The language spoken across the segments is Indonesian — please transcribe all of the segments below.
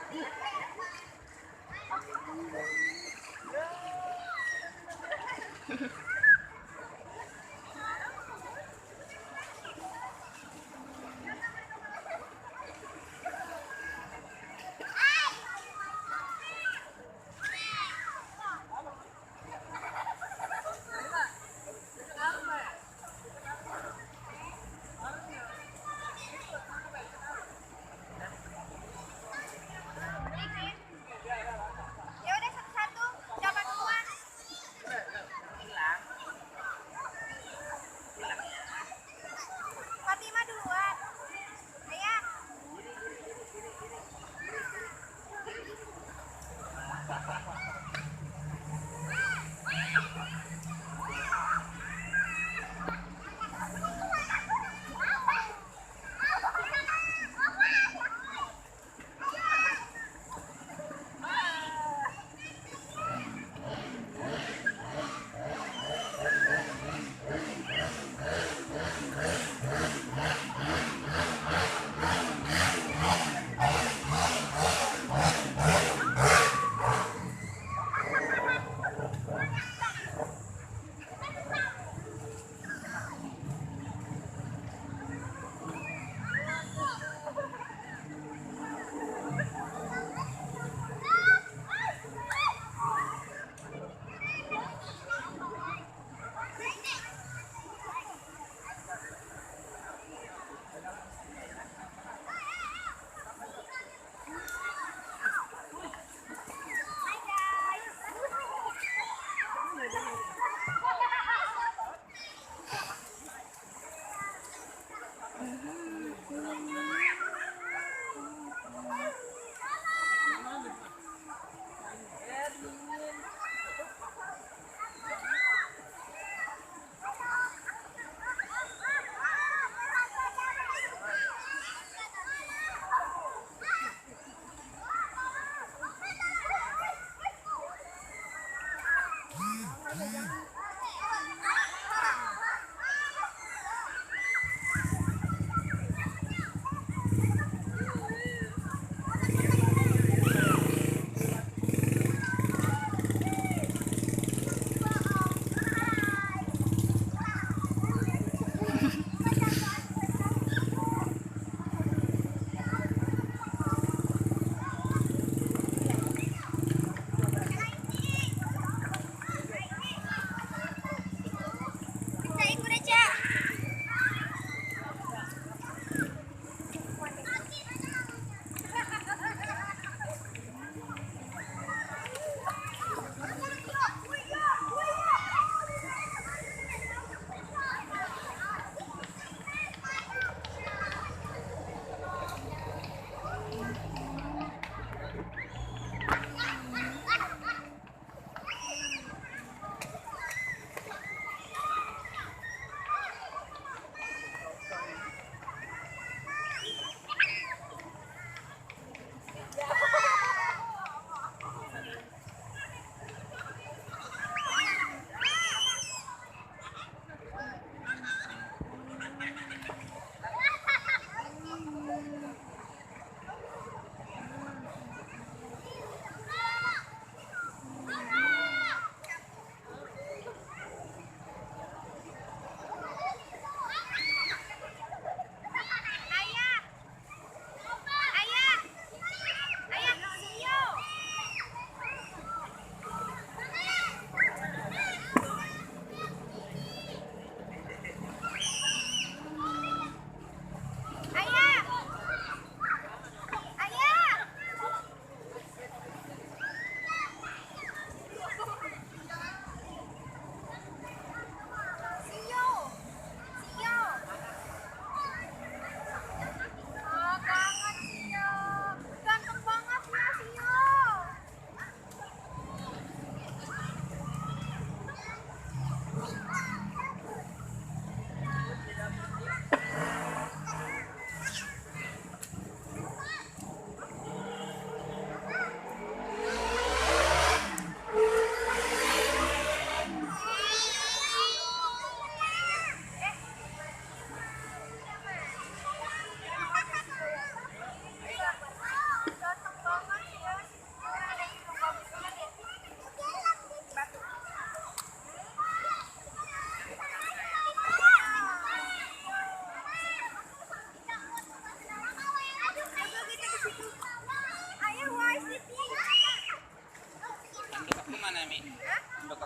Ya udah satu-satu, jangan duluan. Ambil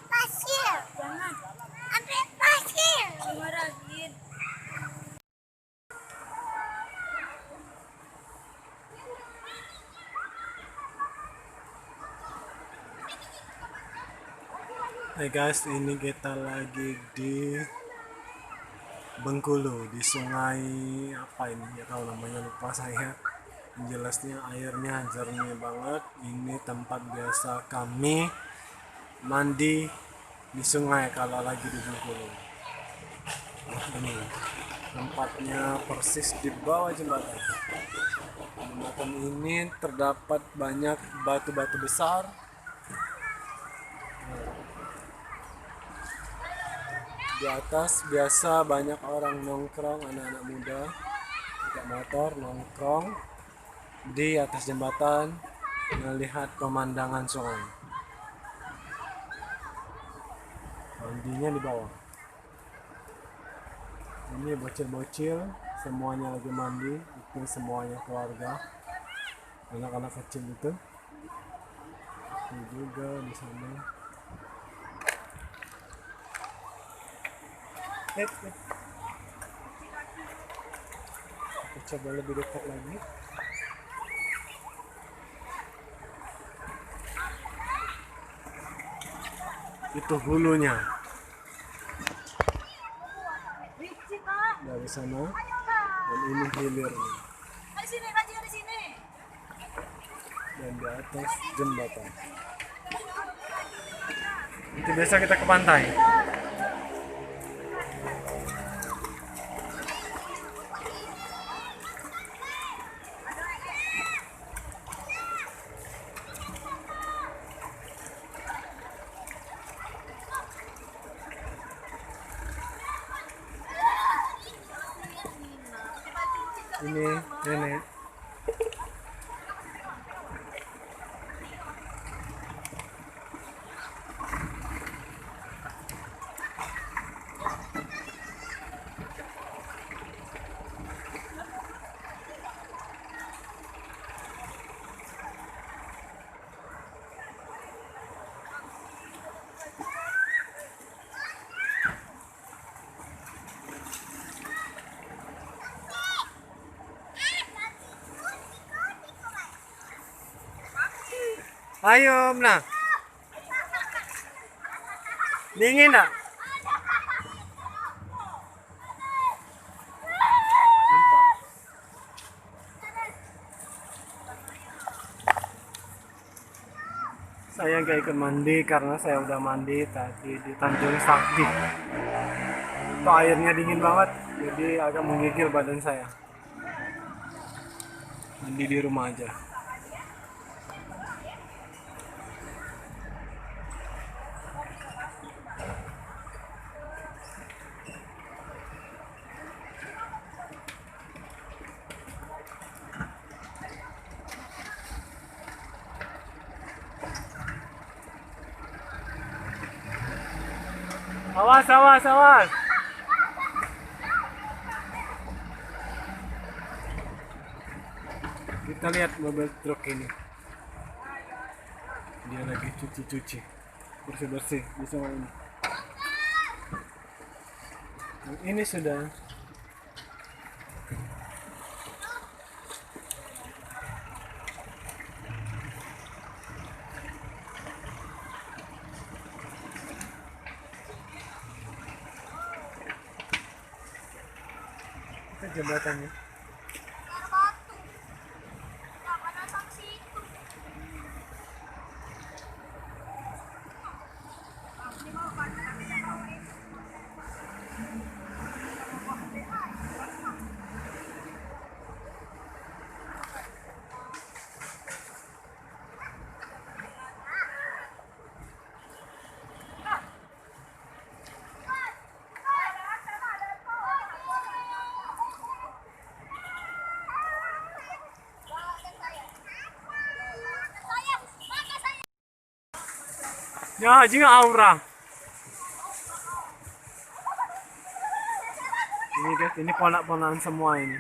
pasir. Jangan. Ambil pasir. Dimarahin. Hai guys, ini kita lagi di Bengkulu, di sungai apa ini? Ya tahu namanya, lupa saya. Yang jelasnya airnya jernih banget. Ini tempat biasa kami mandi di sungai kalau lagi di Bengkulu. Nah, ini tempatnya persis di bawah jembatan. Jembatan ini terdapat banyak batu-batu besar. Di atas biasa banyak orang nongkrong, anak-anak muda pakai motor nongkrong di atas jembatan melihat pemandangan sungai. Mandinya di bawah. Ini bocil-bocil semuanya lagi mandi, itu semuanya keluarga, anak-anak kecil itu. Ini juga di sana. Aku coba lebih dekat lagi. Itu hulunya dari sana, dan ini hilirnya. Dan di atas jembatan. Itu biasa kita ke pantai. Ini nenek. Ayo, Mna. Dingin enggak? Saya nggak ikut mandi karena saya udah mandi tadi di Tanjung Sakti. Itu airnya dingin banget, jadi agak menggigil badan saya. Mandi di rumah aja. Awas, awas, awas. Kita lihat mobil truk ini. Dia lagi cuci-cuci, bersih-bersih di sungai ini. Dan ini sudah jembatannya. Ya, juga Aura. Ini guys, ini ponak-ponakan semua ini.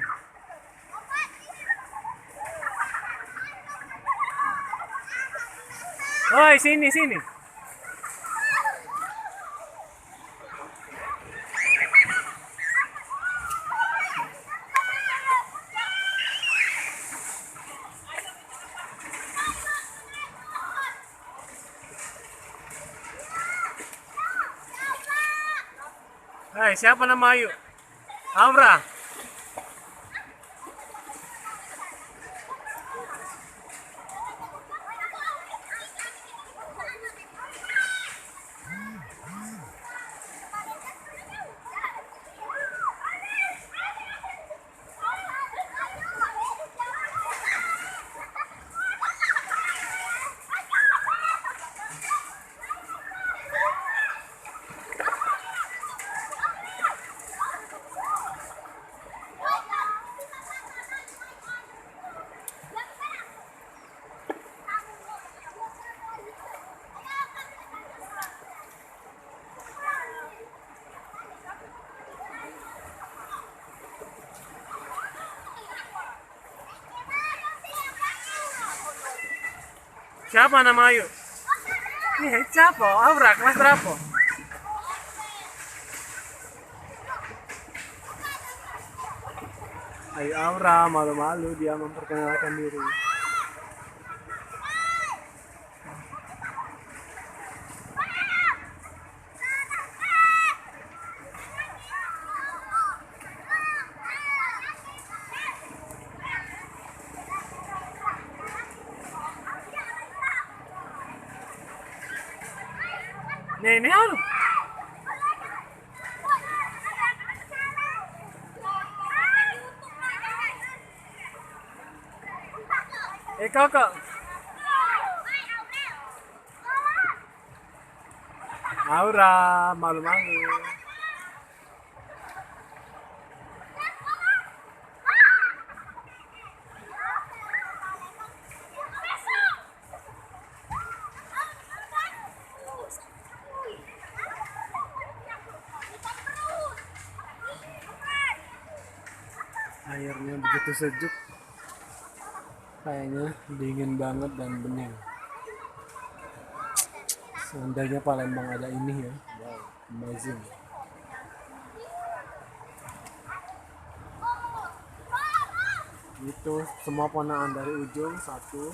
Oi, sini, sini. Hai, siapa nama Ayu? Aura. Siapa nama Ayu? Ini siapa? Aura, kelas berapa? Ayu Aura, malu-malu dia memperkenalkan diri. Ini Alu. Kakak. Aura, malu-malu. Airnya begitu sejuk, kayaknya dingin banget dan bening. Seandainya Palembang ada ini ya, wow, amazing. Itu semua ponakan dari ujung, 1,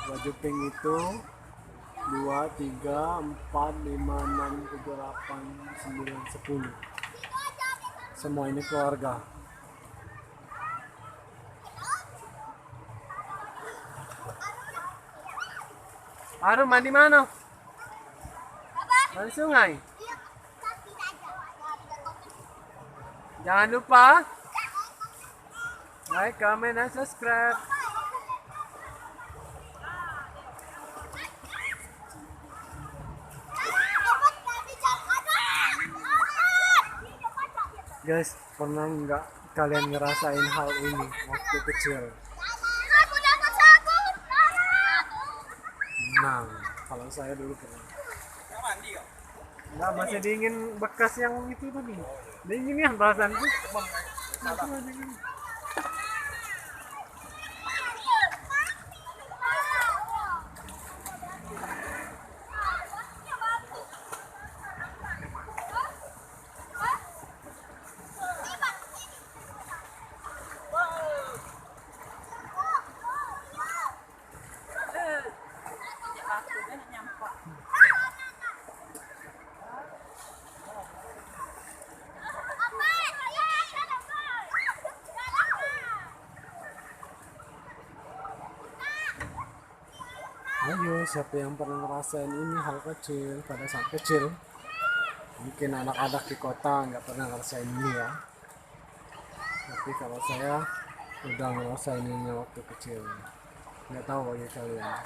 baju pink itu 2, 3, 4, 5, 6, 7, 8, 9, 10. Semua ini keluarga. Aru mandi mana? Mandi sungai. Jangan lupa like, comment, dan subscribe. Guys, pernah nggak kalian ngerasain hal ini waktu kecil? Nah, kalau saya dulu pernah. Nggak, masih dingin bekas yang itu tadi. Dingin ya perasaanku. Masih dingin. Ayo, siapa yang pernah ngerasain ini hal kecil pada saat kecil? Mungkin anak-anak di kota nggak pernah ngerasain ini ya. Tapi kalau saya udah ngerasain ini waktu kecil. Nggak tahu bagi kalian.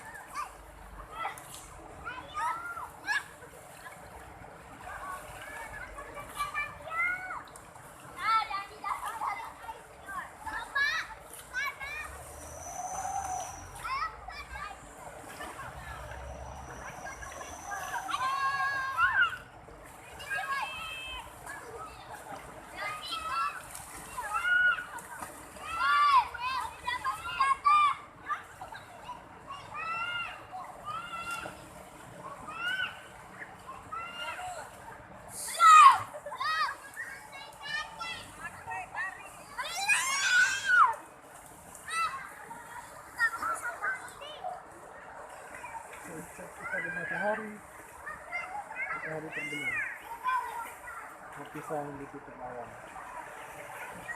saat kita di matahari terbenam, tapi sayang di titik awal.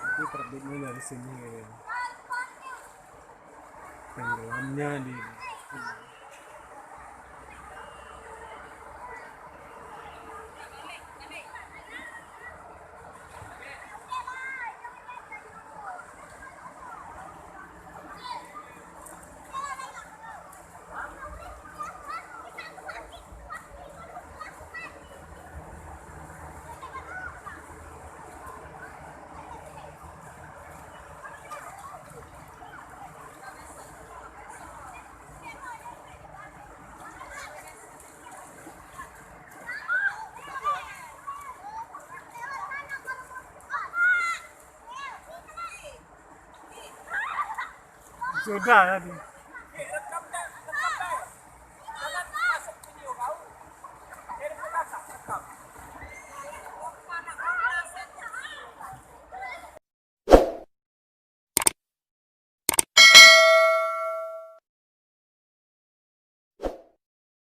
Nanti terbitnya dari sini, tenggelamnya di sudah tadi.